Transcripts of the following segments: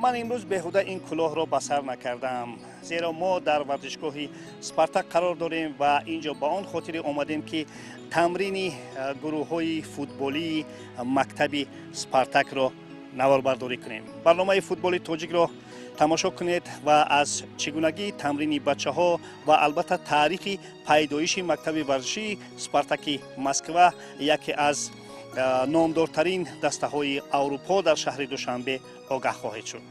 من امروز بهوده این کلاه را به سر نکردم، زیرا ما در ورزشگاه سپارتاک قرار داریم و اینجا با آن خاطر آمدیم که تمرین گروه های فوتبالی مکتب سپارتاک را نواربرداری کنیم. برنامه فوتبال تاجیک را تماشا کنید و از چگونگی تمرین بچه ها و البته تاریخ پیدایش مکتب ورزشی سپارتاک مسکو، یکی از نامدارترین دسته های اروپا در شهر دوشنبه آگاه خواهید شد.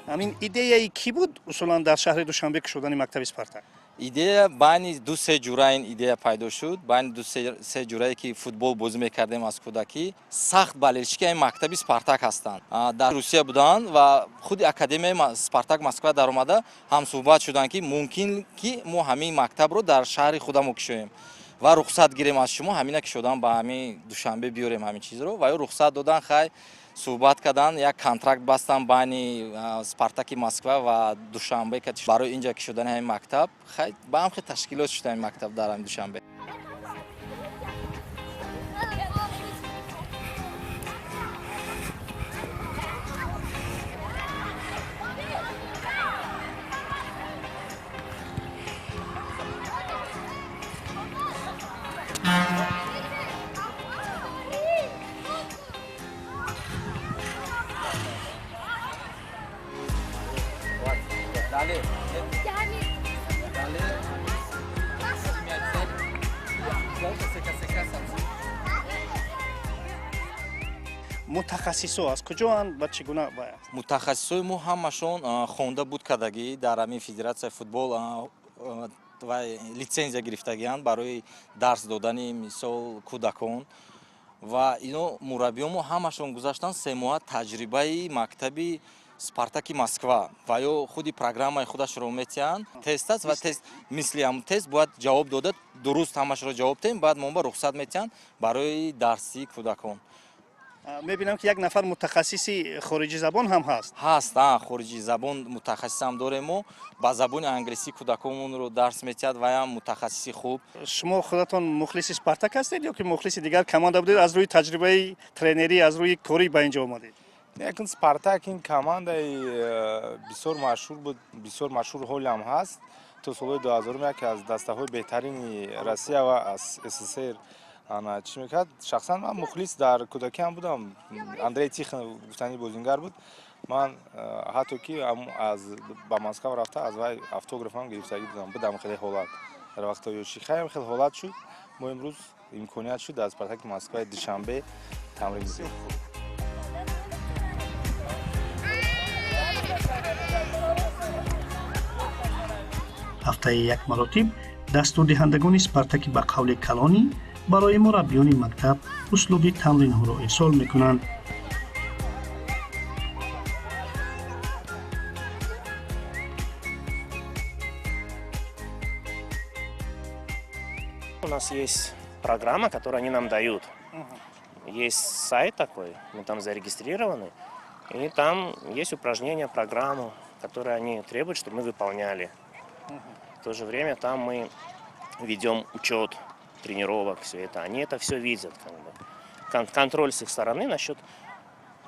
همین ایده کی بود اصولا در شهر دوشنبه که شدن مکتب سپارتاک؟ ایده بین دو سه جوره این ایده پیدا شد. بین دو سه جوره که فوتبال بازی میکردیم از کودکی، سخت بالشکی این مکتب سپارتاک هستند. در روسیه بودند و خود اکادمی سپارتاک مسکو در اومده هم صحبت شدن که ممکن که ما همین مکتب رو در شهر خودمون کشیم و رخصت گیریم از شما، همینه که شدن با همین دوشنبه بیاریم همین چیز رو و رخصت دادن. خیلی صحبت کردن، یک کانترکت بستن بین سپارتاک مسکو و دوشنبه که برای اینجا که شدن همین مکتب خیلی با هم خیلی تشکیلات شده این مکتب در همین دوشنبه. متخصصا از کجا اند و چگونه باید؟ متخصصای ما همشون خونده بود کردگی در همین فدراسیون فوتبال و لیسانس گرفتگیان برای درس دادن مثال کودکان و اینو مربیان ما همشون گذاشتن 3 ماه تجربه مکتب سپارتاک مسکو و یا خودی پروگرام خودش رو میتین تست است و تست مثل هم تست باید جواب داده درست همش رو جواب دیم، بعد ما رخصت میتین برای درسی کودکان. میبینم که یک نفر متخصصی خارجی زبان هم هست. خارجی زبان متخصص هم داریم و با زبان انگلیسی کودکان رو درس میتید و هم متخصصی خوب. شما خودتون مخلص سپارتاک هستید یا که مخلص دیگر کمانده بودید از روی تجربه ترینری از روی کاری به اینجا اومدید؟ لیکن سپارتاک این کمانده بسیار مشهور بود، بسیار مشهور هول هم هست. تو سال 2001 که از دسته های بهترین روسیه و SSR انا چی میکرد. شخصا من مخلص در کودکی هم بودم. اندری تیخن گفتنی بازیگر بود. من حتی که از با مسکو رفته از وای اتوگراف هم گرفتگی بودم خیلی حالت در وقت یوشی خیلی حالت شد. ما امروز امکانیت شد از سپارتاک مسکو دوشنبه تمرین کنیم. هفته یک مراتب دستور دهندگان سپارتاک به قول کلانی برای مربیان مکتب اسلوب تمرین ها را ارسال میکنند. У нас есть программа, которую они нам дают. Есть сайт такой, мы там зарегистрированы, и там есть упражнения, программу, которые они требуют, чтобы мы выполняли. В то же время там мы ведем учет тренировок, все это. Они это все видят. Как бы. Контроль с их стороны насчет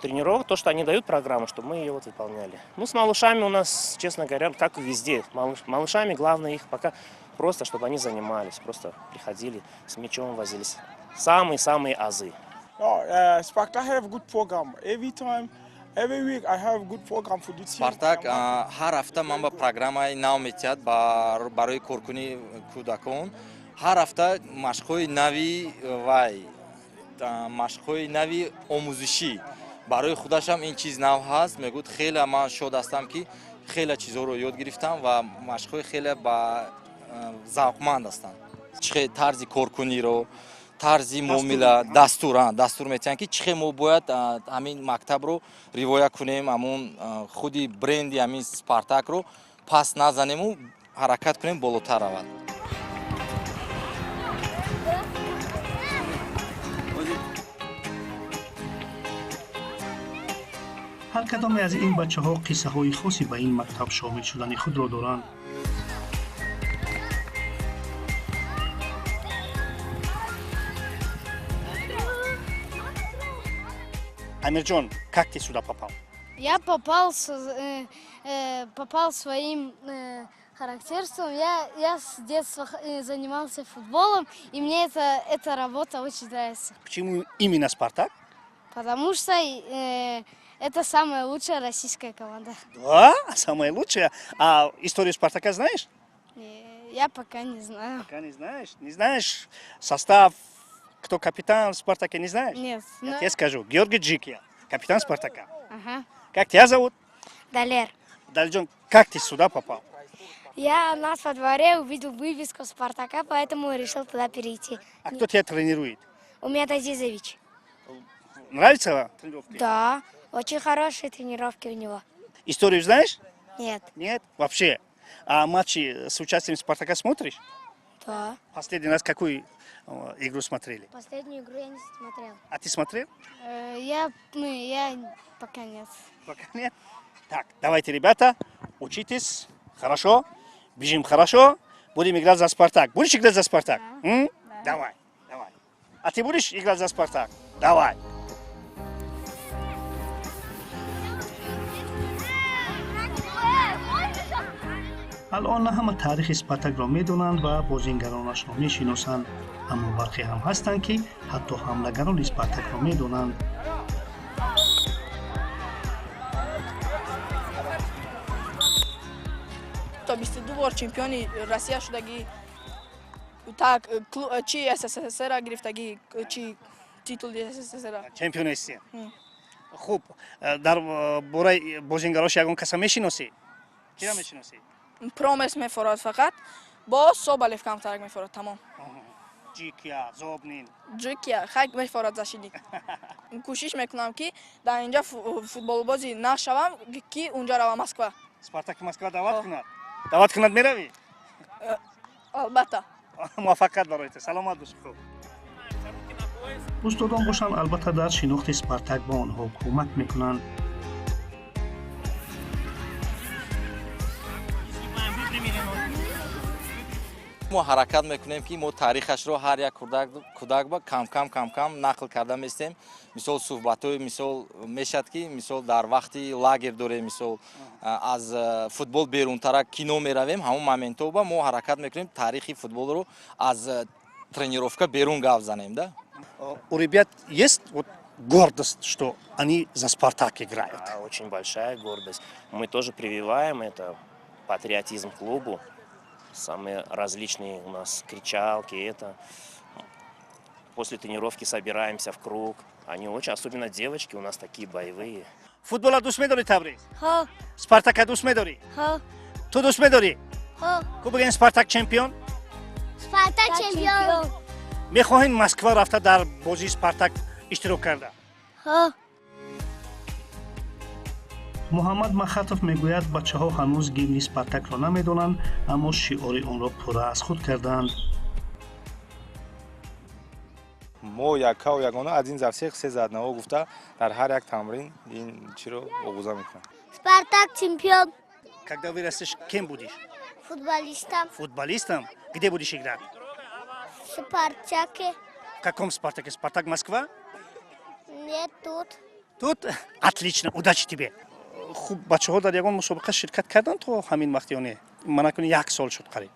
тренировок, то, что они дают программу, чтобы мы ее вот выполняли. Ну, с малышами у нас, честно говоря, как и везде. Малышами главное их пока просто, чтобы они занимались. Просто приходили, с мячом возились. Самые азы. Spartak have good program. Every week I have good program for the team. Spartak هر هفته من با برنامه نو میتید برای کارکنی کودکان. هر هفته مشق‌های نوی و مشق‌های نوی آموزشی برای خودش هم این چیز نو هست. میگوید خیلی من شاد هستم که خیلی چیزا رو یاد گرفتم و مشق‌های خیلی با ذوقمند هستند. چه طرز کارکنی رو طرزی معامله دستور میتن که چه ما باید همین مکتب رو روایت کنیم، همون خودی برندی همین سپارتاک رو پس نزنیم و حرکت کنیم بالاتر رود. ҳар кадоме аз ин бачаҳо қиссаҳои хоси ба ин мактаб шомил шудани худро доранд. Амирҷон, как ты сюда попал? Я попал попал своим характерством. Я с детства занимался футболом, и мне эта работа очень нравится. Почему именно «Спартак»? Потому что это самая лучшая российская команда. Да, самая лучшая. А историю «Спартака» знаешь? Я пока не знаю. Пока не знаешь. Не знаешь состав, кто капитан в «Спартаке», не знаешь? Нет. Я тебе скажу. Георгий Джикия, капитан «Спартака». Ага. Как тебя зовут? Далер. Дальджон, как ты сюда попал? Я у нас во дворе увидел вывеску «Спартака», поэтому решил туда перейти. А кто тебя тренирует? Умет Азизович. Нравится тренировки? Да, очень хорошие тренировки у него. Историю знаешь? Нет. Нет? Вообще? А матчи с участием «Спартака» смотришь? Да. Последний раз какую игру смотрели? Последнюю игру я не смотрел. А ты смотрел? Я пока нет. Пока нет. Так, давайте, ребята, учитесь хорошо, бежим хорошо, будем играть за «Спартак». Будешь играть за «Спартак»? Да. М? Да. Давай. А ты будешь играть за «Спартак»? Давай. الان همه تاریخ اسپارتاک را میدونند و بازیگرانش را میشناسند، اما برخی هم هستند که حتی حملهگران اسپارتاک را میدونند. تا 22 بار چمپیون روسیه شدگی так чи СССР гирифтаги чи титул СССР چمپیون هستی. خوب در باره بازیگراش یگان کسا میشناسی؟ کی را میشناسی؟ پرومس мефорад фақат бо Соболев камтарак мефорад тамом جیکیا، زوبنین. ҷикия хак мефорад зашидӣ кӯшиш мекунам ки дар инҷа футболбози нашавам ки унҷа равам Москва. «Спартак» Москва дават кунад меравӣ? албатта. муваффақият барояд. саломат бош. خوب استادان باشند البته در شناخت اسپارتاک با آنها کمک میکنند. мо ҳаракат мекунем ки мо таърихашро ҳар як кӯдак ба кам нақл карда местем. мисол суҳбатҳои мисол мешад ки мисол дар вақти лагер дорем, мисол аз футбол берунтарак кино меравем, ҳамон моментҳо ба мо ҳаракат мекунем таърихи футболро аз тренировка берун гап занем. Да? У ребят есть вот гордость, что они за «Спартак» играют? Да, очень большая гордость. Мы тоже прививаем это патриотизм клубу. Самые различные у нас кричалки, это. После тренировки собираемся в круг. Они очень, особенно девочки, у нас такие боевые. футбола دوست می‌داری تبریز؟ Хо, «Спартак» دوست می‌داری؟ хо, تو دوست می‌داری؟ хо. کو بگین «Спартак» چمپیون؟ Спартак чемпион. می‌خواهین مسکو رفته در بازی «Спартак» اشتراک کرده؟ Хо. محمد مخاطف میگوید بچه‌ها هنوز گیم «Спартак» را نمی‌دانند، اما شعار آن را پوره از خود کردند. мо якау ягона аз ин завсеқ се заднаҳо гуфта дар ҳар як тамрин ин чиро оғуза мекунам. Спартак чемпион. Когда вырастешь, кем будешь? Футболистом. Футболистом? Где будешь играть? В Спартаке. В каком «Спартаке»? «Спартак» Москва? Нет, тут. Тут? Отлично, удачи тебе. خوب بچه‌ها در یگان مسابقه شرکت کردن تو همین وقتی اونه من نکنی 1 سال شد قریب.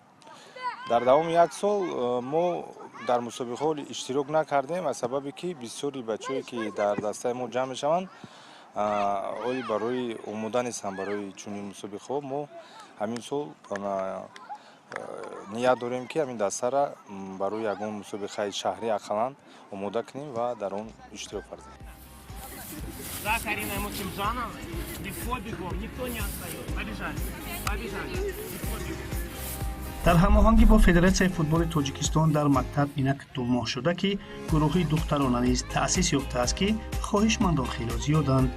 дар давоми як сол мо дар мусобиқаҳо иштирок накардем аз сабабе ки бисёри бачаҳое ки дар дастаи мо ҷамъ мешаванд ои барои омода нестанд барои чунин мусобиқаҳо. мо ҳамин сол ният дорем ки ҳамин дастара барои ягон мусобиқаи шаҳрӣ ақаллан омода кунем ва дар он иштирок варзем. За Кариной Мухимджановой. Легко бегом, никто не отстает. Побежали. در هماهنگی با فدراسیون فوتبال تاجیکستان در مکتب اینک 2 ماه شده که گروهی دخترانه نیز تأسیس یافته است که خواهشمندان خیلی زیادند.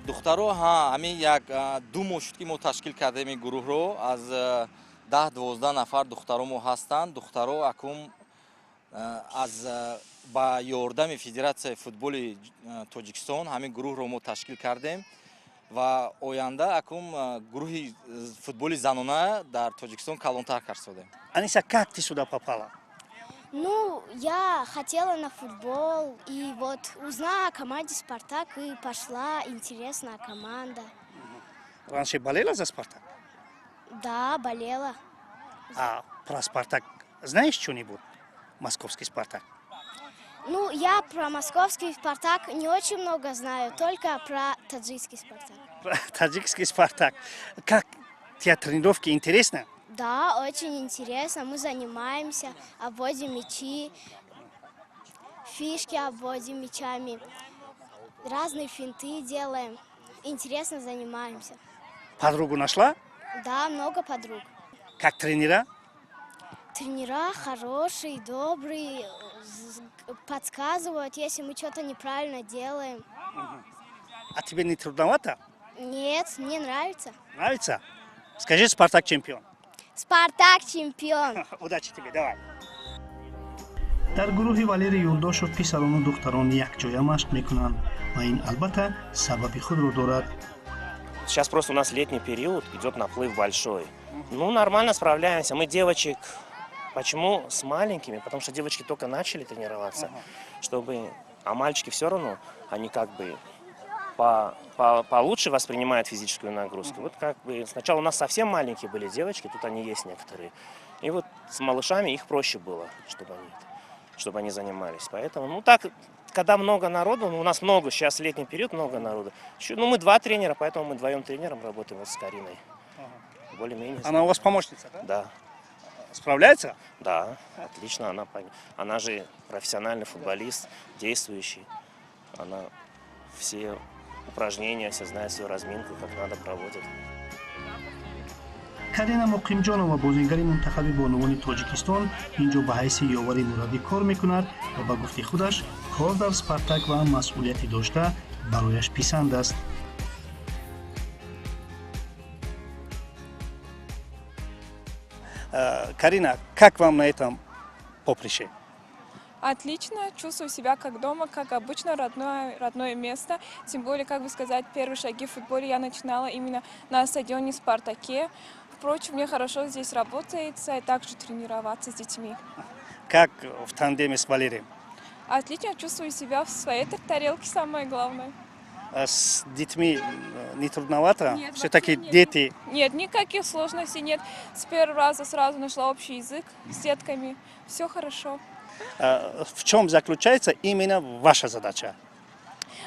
духтаро ҳамин як 2 моҳ шуд ки мо ташкил кардем ин гурӯҳро. Аз 10-12 нафар духтаромо ҳастанд. Духтаро акум аз ба ёрдами Федератсияи футболи Тоҷикистон ҳамин гурӯҳро мо ташкил кардем ва оянда акум гурӯҳи футболи занона дар Тоҷикистон калонтар кард. Аниса, как ты сюда попала? Ну, я хотела на футбол, и вот узнала о команде «Спартак», и пошла. Интересная команда. Раньше болела за «Спартак»? Да, болела. А про «Спартак» знаешь что-нибудь? Московский «Спартак». Ну, я про московский «Спартак» не очень много знаю, только про таджикский «Спартак». Про таджикский «Спартак». Как тебе тренировки интересно? Да, очень интересно. Мы занимаемся, обводим мячи, фишки обводим мячами, разные финты делаем. Интересно занимаемся. Подругу нашла? Да, много подруг. Как тренера? Тренера хорошие, добрые, подсказывают, если мы что-то неправильно делаем. А тебе не трудновато? Нет, мне нравится. Нравится? Скажи «Спартак» чемпион. «Спартак» чемпион. Удачи тебе, давай. дар гурӯҳи Валерий Юлдошев писарону духтарон якҷоя машқ мекунанд ва ин албатта сабаби худро дорад. Сейчас просто у нас летний период, идет наплыв большой. Ну, нормально справляемся. Мы девочек... Почему с маленькими? Потому что девочки только начали тренироваться, чтобы... А мальчики все равно, они как бы получше воспринимают физическую нагрузку. Вот как бы сначала у нас совсем маленькие были девочки, тут они есть некоторые. И вот с малышами их проще было, чтобы они занимались. Поэтому, ну так, когда много народу, у нас много, сейчас летний период, много народу. Ну, мы 2 тренера, поэтому мы 2 тренером работаем вот с Кариной. Более-менее. Она у вас помощница, да? Да. Справляется? Да, отлично. Она же профессиональный футболист, действующий. Она все упражнения, все знает, всю разминку, как надо проводит. Карина Муқимҷонова, бозингари мунтахаби бонувони Тоҷикистон, инҷо ба ҳайси ёвари мураббӣ кор мекунад ва ба гуфти худаш кор дар «Спартак» ва масъулияти дошта барояш писанд аст. Карина, как вам на этом поприще? Отлично, чувствую себя как дома, как обычно, родное место. Тем более, как бы сказать, первые шаги в футболе я начинала именно на стадионе «Спартаке». Впрочем, мне хорошо здесь работается и также тренироваться с детьми. Как в тандеме с Валерием? Отлично, чувствую себя в своей тарелке, самое главное. С детьми не трудновато? Нет, все-таки нет. дети. Нет, никаких сложностей нет. С первого раза сразу нашла общий язык с детками. Все хорошо. В чем заключается именно ваша задача?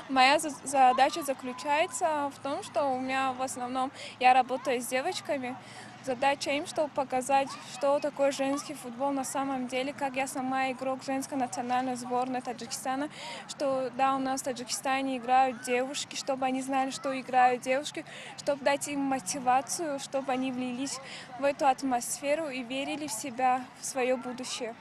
Моя задача заключается в том, что у меня в основном я работаю с девочками. Задача им, чтобы показать, что такое женский футбол на самом деле, как я сама игрок женской национальной сборной Таджикистана, что да, у нас в Таджикистане играют девушки, чтобы они знали, что играют девушки, чтобы дать им мотивацию, чтобы они влились в эту атмосферу и верили в себя, в свое будущее.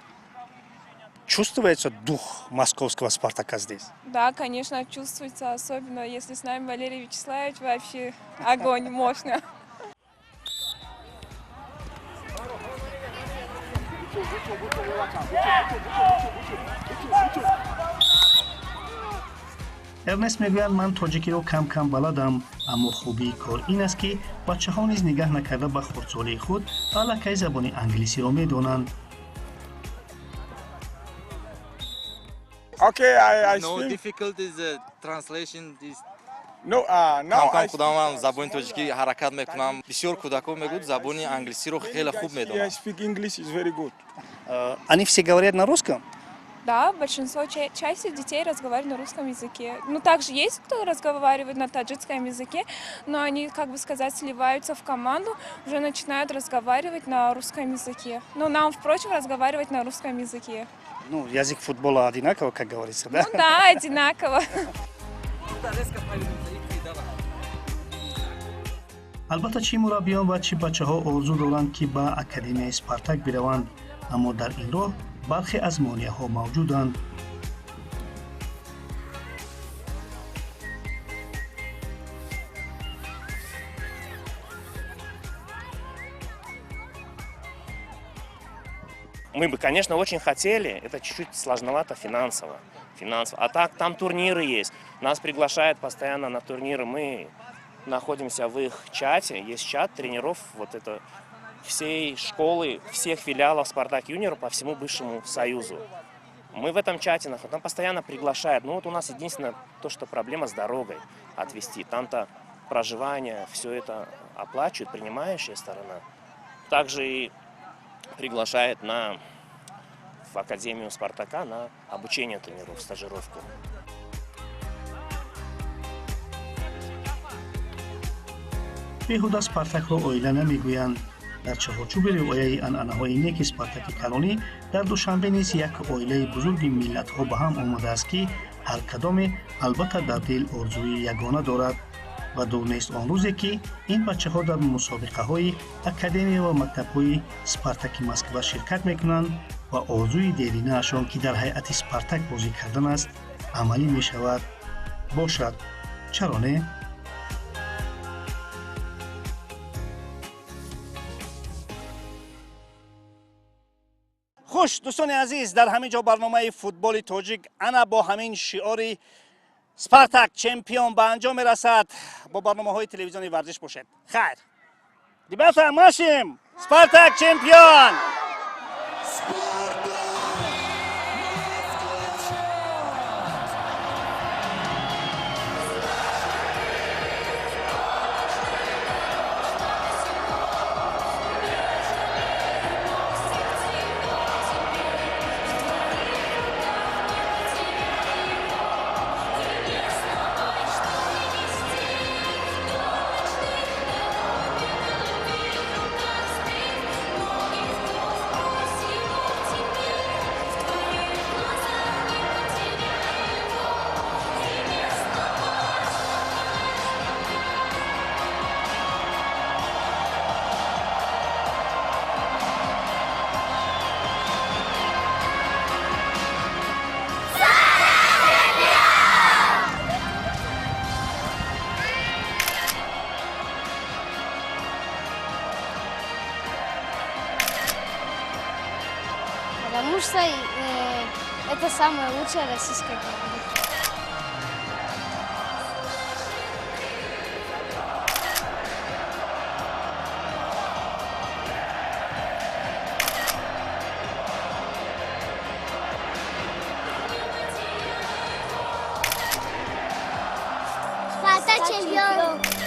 Чувствуется дух московского «Спартака» здесь? Да, конечно, чувствуется, особенно если с нами Валерий Вячеславович, вообще огонь, мощно. эрнест мегӯяд, ман тоҷикиро кам кам баладам, аммо хубии кор ин аст ки бачаҳо низ нигаҳ накарда ба хурдсолии худ аллакай забони англисиро медонанд. Okay, I No speak. difficulties, translation is No, now кам I кудамам забони тоҷикӣ ҳаракат мекунам. Бисёр кӯдакон мегӯянд забони англисиро хеле хуб I медонанд. speak English is very good. Они все говорят на русском? Да, большинство части детей разговаривают на русском языке. Ну, также есть, кто разговаривает на таджикском языке, но они, как бы сказать, сливаются в команду, уже начинают разговаривать на русском языке. Но нам, впрочем, разговаривать на русском языке. Ну, язык футбола одинаково, как говорится, да? Ну да, одинаково. албатта чӣ мураббиён ва чӣ бачаҳо орзу доранд ки ба академияи «Спартак» бираванд, аммо дар ин роҳ бархе аз монеаҳо мавҷуданд. Мы бы, конечно, очень хотели, это чуть-чуть сложновато финансово. А так, там турниры есть. Нас приглашают постоянно на турниры. Мы находимся в их чате. Есть чат тренеров вот это, всей школы, всех филиалов «Спартак Юниор» по всему бывшему Союзу. Мы в этом чате находимся. Там постоянно приглашают. Ну вот у нас единственное то, что проблема с дорогой отвезти. Там-то проживание, все это оплачивает принимающая сторона. Также и приглашает в Академию «Спартака» на обучение тренеров, стажировку. беҳуда спартакро оила намегӯянд. дар чаҳорчӯби риояи анъанаҳои неки спартаки калонӣ дар душанбе низ як оилаи бузурги миллатҳо ба ҳам омадааст ки ҳар кадоме албатта дар дил орзуи ягона дорад ва дур нест он рӯзе ки ин бачаҳо дар мусобиқаҳои академия ва мактабҳои спартаки москва ширкат мекунанд ва орзуи деринаашон ки дар ҳайати спартак бозӣ кардан аст амалӣ мешавад. бошад, чаро не? خوش دوستان عزیز، در همین جا برنامه فوتبال تاجیک انا با همین شعار سپارتاک چمپیون به انجام میرسد. با برنامه‌های تلویزیونی ورزش باشد. خیر دیبافه ماشیم سپارتاک چمپیون. Потому что это самая лучшая российская команда. Спартак чемпион!